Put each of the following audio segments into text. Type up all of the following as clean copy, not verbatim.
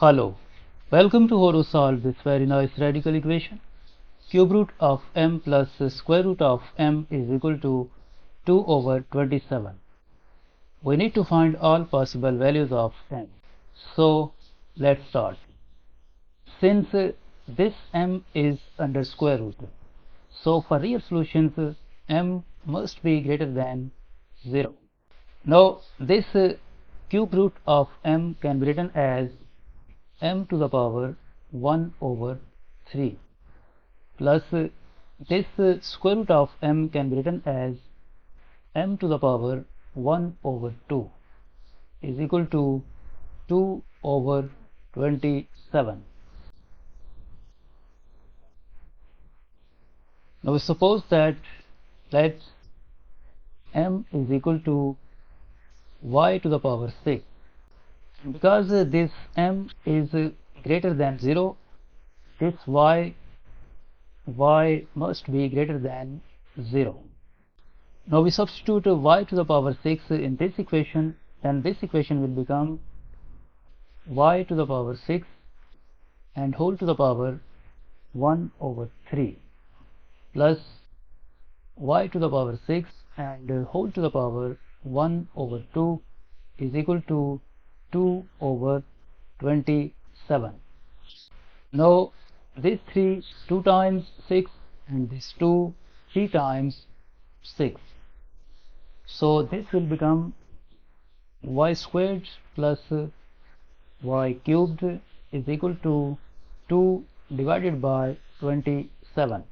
Hello, welcome to how to solve this very nice radical equation. Cube root of m plus square root of m is equal to 2 over 27. We need to find all possible values of m. So let's start. Since this m is under square root, so for real solutions m must be greater than 0. Now this cube root of m can be written as m to the power 1 over 3 plus this square root of m can be written as m to the power 1 over 2 is equal to 2 over 27. Now suppose that let m is equal to y to the power 6. Because this m is greater than 0, this y must be greater than 0. Now we substitute y to the power 6 in this equation, and this equation will become y to the power 6 and whole to the power 1 over 3 plus y to the power 6 and whole to the power 1 over 2 is equal to 2 over 27. Now this 3 2 times 6 and this 2 3 times 6. So this will become y squared plus y cubed is equal to 2 divided by 27.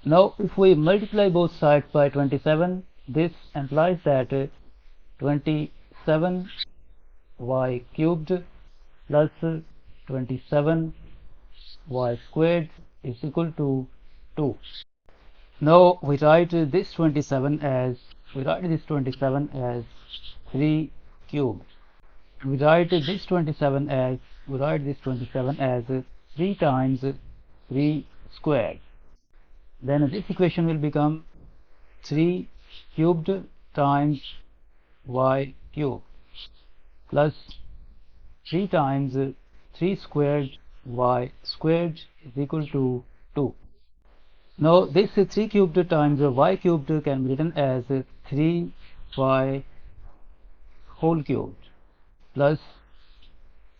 Now if we multiply both sides by 27, this implies that 27 y cubed plus 27 y squared is equal to 2. Now we write this 27 as 3 cubed. We write this 27 as 3 times 3 squared. Then this equation will become 3 cubed times y cubed plus 3 times 3 squared y squared is equal to 2. Now this 3 cubed times y cubed can be written as 3y whole cubed plus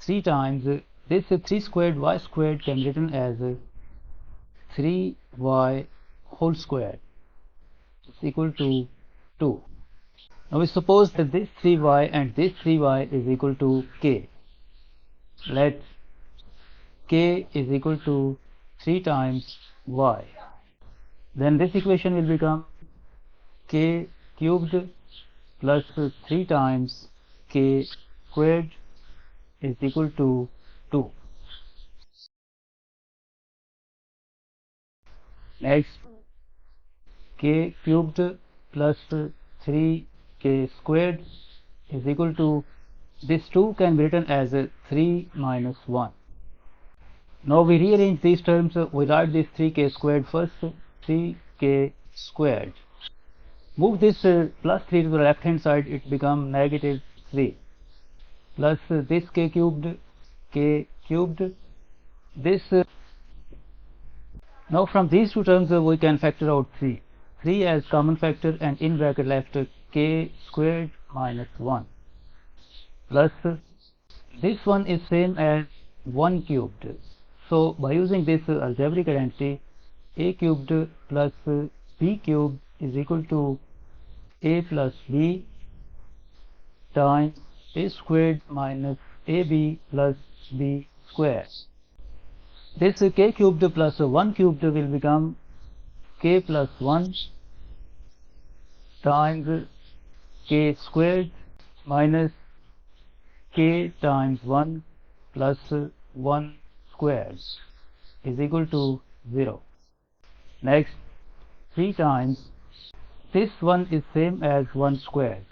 3 times this 3 squared y squared can be written as 3y whole squared is equal to 2. Now we suppose that this 3y and this 3y is equal to k. Let k is equal to 3 times y. Then this equation will become k cubed plus 3 times k squared is equal to 2. Next, k cubed plus 3k squared is equal to, this 2 can be written as 3 minus 1. Now we rearrange these terms. We write this 3k squared first, 3k squared. Move this plus 3 to the left hand side, it becomes negative 3 plus this k cubed, this now from these two terms we can factor out 3 as common factor, and in bracket left k squared minus 1 plus this one is same as 1 cubed. So by using this algebraic identity, a cubed plus b cubed is equal to a plus b times a squared minus ab plus b squared. This k cubed plus 1 cubed will become k plus 1 times k squared minus k times 1 plus 1 squared is equal to 0. Next, 3 times this one is same as 1 squared.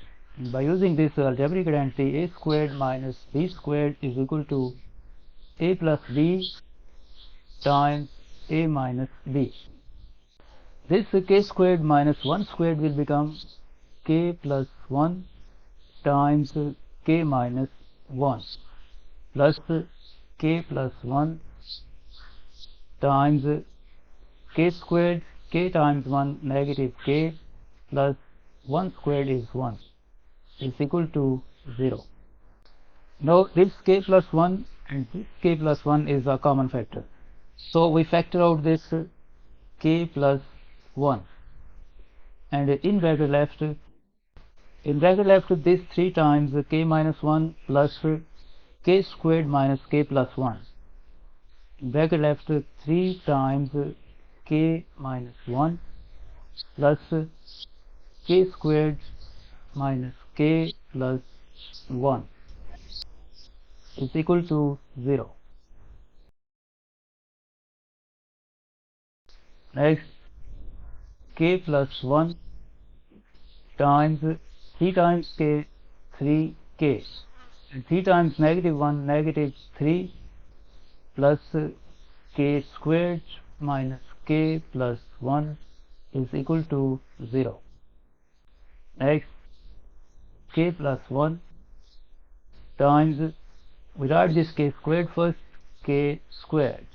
By using this algebraic identity, a squared minus b squared is equal to a plus b times a minus b. This k squared minus 1 squared will become k plus 1 times k minus 1 plus k plus 1 times k squared, k times 1 negative k plus 1 squared is 1 is equal to 0. Now this k plus 1 and this k plus 1 is a common factor. So we factor out this k plus 1 and in bracket left this 3 times k minus 1 plus k squared minus k plus 1. In bracket left 3 times k minus 1 plus k squared minus k plus 1 is equal to 0. Next, k plus 1 times 3 times k, 3k, and 3 times negative 1, negative 3 plus k squared minus k plus 1 is equal to 0. Next, k plus 1 times, we write this k squared first, k squared.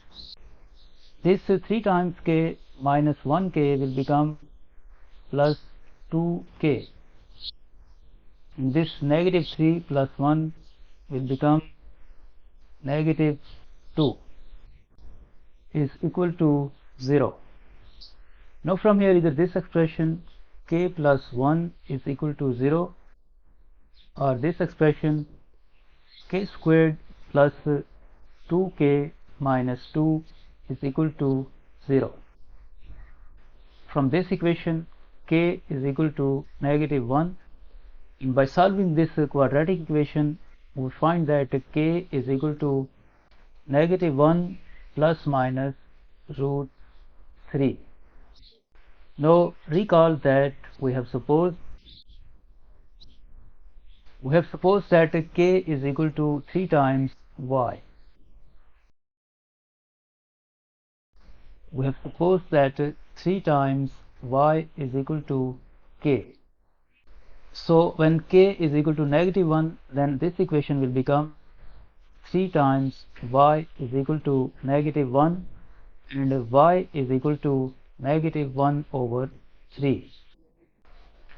This 3 times k minus 1k will become plus 2k. And this negative 3 plus 1 will become negative 2 is equal to 0. Now from here either this expression k plus 1 is equal to 0 or this expression k squared plus 2k minus 2 is equal to 0. From this equation k is equal to negative 1, and by solving this quadratic equation we find that k is equal to negative 1 plus minus root 3. Now recall that we have supposed that k is equal to 3 times y. We have supposed that 3 times y is equal to k. So when k is equal to negative 1, then this equation will become 3 times y is equal to negative 1 and y is equal to negative 1 over 3.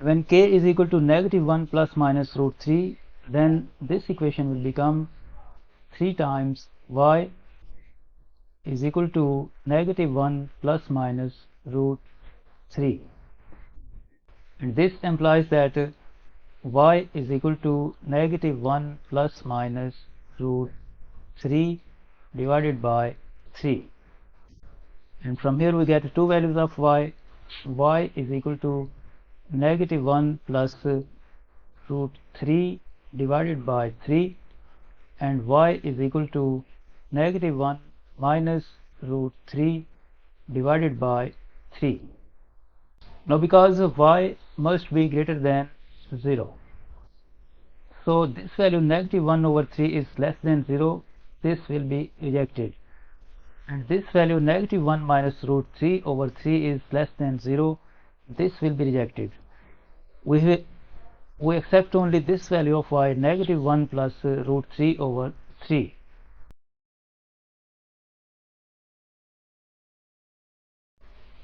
When k is equal to negative 1 plus minus root 3, then this equation will become 3 times y is equal to negative 1 plus minus root 3. And this implies that y is equal to negative 1 plus minus root 3 divided by 3. And from here we get two values of y. Y is equal to negative 1 plus root 3 divided by 3, and y is equal to negative 1 minus root 3 divided by 3. Now because y must be greater than 0, so this value negative 1 over 3 is less than 0, this will be rejected, and this value negative 1 minus root 3 over 3 is less than 0, this will be rejected. We accept only this value of y, negative 1 plus root 3 over 3.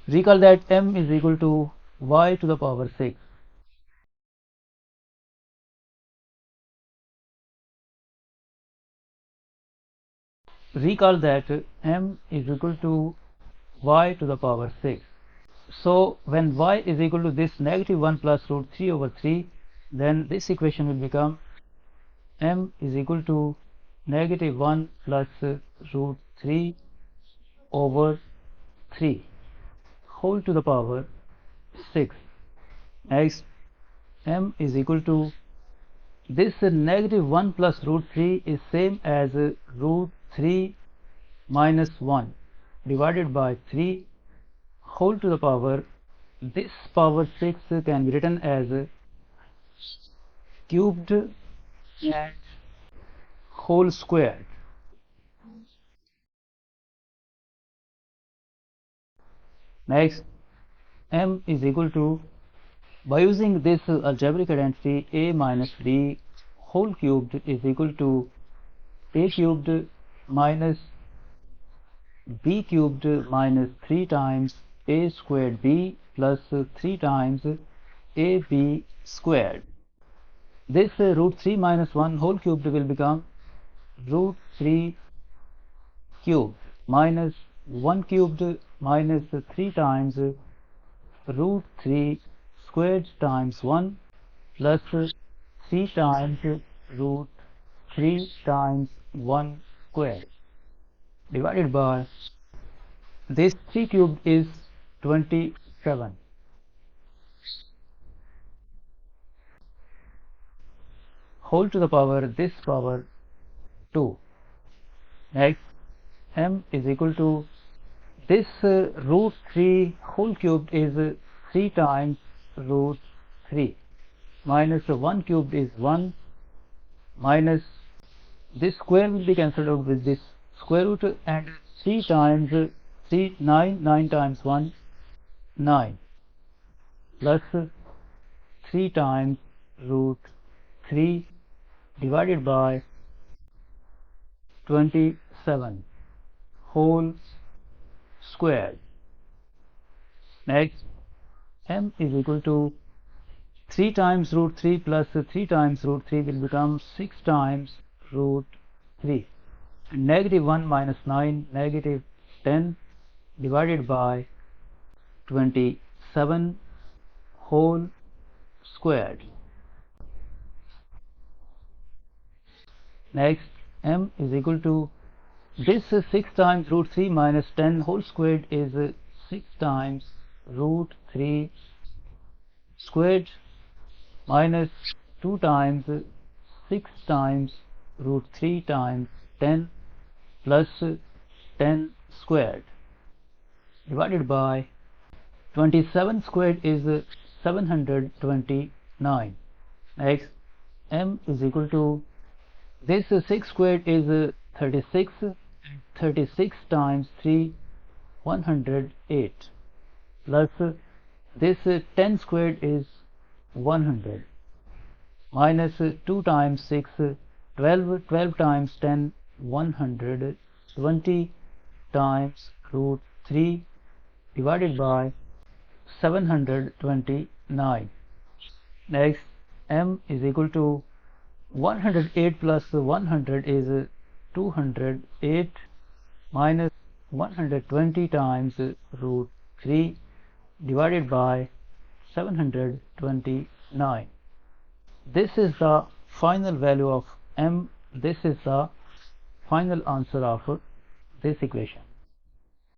Recall that m is equal to y to the power 6. Recall that m is equal to y to the power 6. So when y is equal to this negative 1 plus root 3 over 3, then this equation will become m is equal to negative 1 plus root 3 over 3 whole to the power 6. Next, m is equal to this negative 1 plus root 3 is same as root 3 minus 1 divided by 3 whole to the power, this power 6 can be written as cubed and whole squared. Next, m is equal to, by using this algebraic identity a minus b whole cubed is equal to a cubed minus b cubed minus 3 times a squared b plus 3 times ab squared. This root 3 minus 1 whole cubed will become root 3 cubed minus 1 cubed minus 3 times root 3 squared times 1 plus 3 times root 3 times 1 squared divided by this 3 cubed is 27 whole to the power this power 2. Next, m is equal to this root 3 whole cubed is 3 times root 3 minus 1 cubed is 1 minus this square will be cancelled out with this square root and 3 times 3 9 times 1 9 plus 3 times root 3 divided by 27 whole squared. Next, m is equal to 3 times root 3 plus 3 times root 3 will become 6 times root 3 and negative 1 minus 9 negative 10 divided by 27 whole squared. Next, m is equal to this 6 times root 3 minus 10 whole squared is 6 times root 3 squared minus 2 times 6 times root 3 times 10 plus 10 squared divided by 27 squared is 729. Next, m is equal to this 6 squared is 36 and 36 times 3 108 plus this 10 squared is 100 minus 2 times 6 12 12 times 10 120 times root 3 divided by 729. Next, m is equal to 108 plus 100 is 208 minus 120 times root 3 divided by 729. This is the final value of m. This is the final answer of this equation.